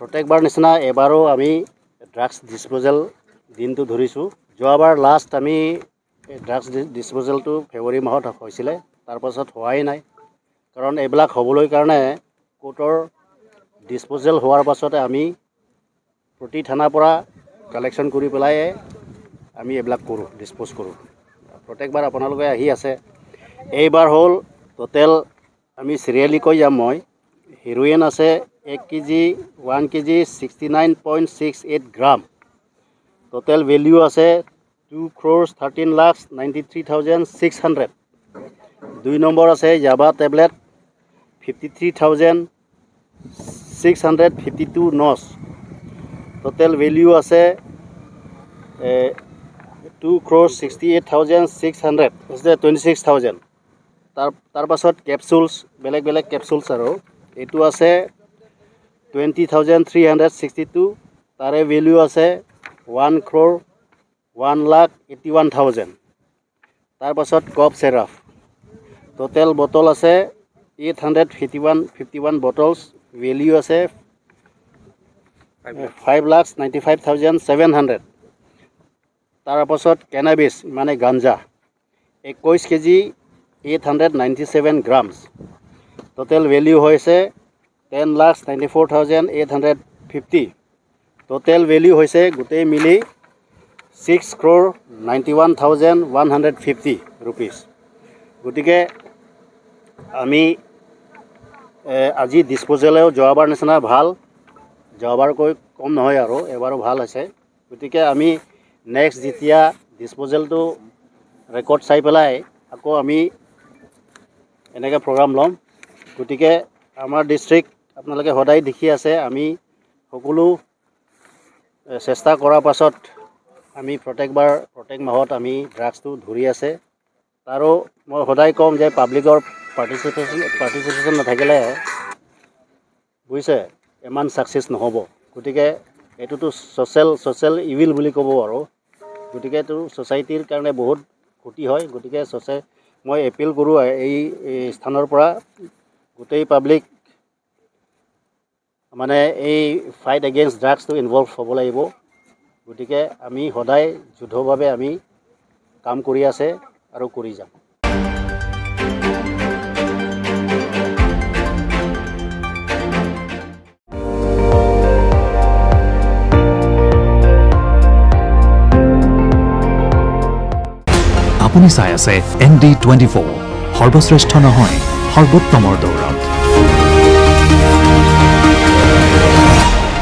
প্ৰত্যেকবাৰ নিচিনা এবাৰো আমি ড্ৰাগছ ডিছপ'জেল দিনটো ধৰিছোঁ। যোৱাবাৰ লাষ্ট আমি ড্ৰাগছ ডিছপ'জেলটো ফেব্ৰুৱাৰী মাহত হৈছিলে, তাৰপাছত হোৱাই নাই। কাৰণ এইবিলাক হ'বলৈ কাৰণে কোৰ্টৰ ডিছপ'জেল হোৱাৰ পাছতে আমি প্ৰতি থানাৰ পৰা কালেকশ্যন কৰি পেলাই আমি এইবিলাক কৰোঁ, ডিছপ'জ কৰোঁ। প্ৰত্যেকবাৰ আপোনালোকে আহি আছে। এইবাৰ হ'ল টোটেল আমি চিৰিয়েলি কৈ যাম মই। হিৰ'ইন আছে 1 কেজি 1 কেজি 69.68 গ্ৰাম। টোটেল ভেলিউ আছে 2,13,93,600। 2 নম্বৰ আছে জাবা টেবলেট 53,652 নচ। টোটেল ভেলিউ আছে 2,68,600 26,000। তাৰ পাছত কেপচুলছ বেলেগ বেলেগ কেপচুলছ আৰু এইটো আছে 20,362। তাৰে ভেলিউ আছে 1,01,81,000। তাৰ পাছত কফ চেৰাফ টোটেল বটল আছে 851 বটলছ। ভেলিউ আছে 5,95,700। তাৰ পাছত কেনাবিছ মানে গাঞ্জা 21 কেজি 897 গ্ৰামছ। টোটেল ভেলিউ হৈছে 10,94,850। টোটেল ভেলিউ হৈছে গোটেই মিলি 6,91,150 ৰুপিজ। গতিকে আমি আজি ডিছপ'জেলেও যোৱাবাৰ নিচিনা ভাল, যোৱাবাৰকৈ কম নহয় আৰু এবাৰো ভাল হৈছে। গতিকে আমি নেক্সট যেতিয়া ডিছপ'জেলটো ৰেকৰ্ড চাই পেলাই আকৌ আমি এনেকৈ প্ৰগ্ৰাম ল'ম। গতিকে আমাৰ ডিষ্ট্ৰিক্ট আপোনালোকে সদায় দেখি আছে, আমি সকলো চেষ্টা কৰাৰ পাছত আমি প্ৰত্যেক মাহত আমি ড্ৰাগছটো ধৰি আছে। আৰু মই সদায় ক'ম যে পাব্লিকৰ পাৰ্টিচিপেশ্যন নাথাকিলে বুজিছে ইমান ছাকচেছ নহ'ব। গতিকে এইটোতো ছ'চিয়েল ইভিল বুলি ক'ব আৰু। গতিকে এইটো ছ'চাইটিৰ কাৰণে বহুত ক্ষতি হয়। গতিকে মই এপিল কৰোঁ এই স্থানৰ পৰা গোটেই পাব্লিক মানে এই ফাইট এগেইনষ্ট ড্ৰাগছটো ইনভলভ হ'ব লাগিব। গতিকে আমি সদায় যুদ্ধভাৱে আমি কাম কৰি আছে আৰু কৰি যাম। আপুনি চাই আছে ND24, সৰ্বশ্ৰেষ্ঠ নহয় সৰ্বোত্তমৰ দৌৰত।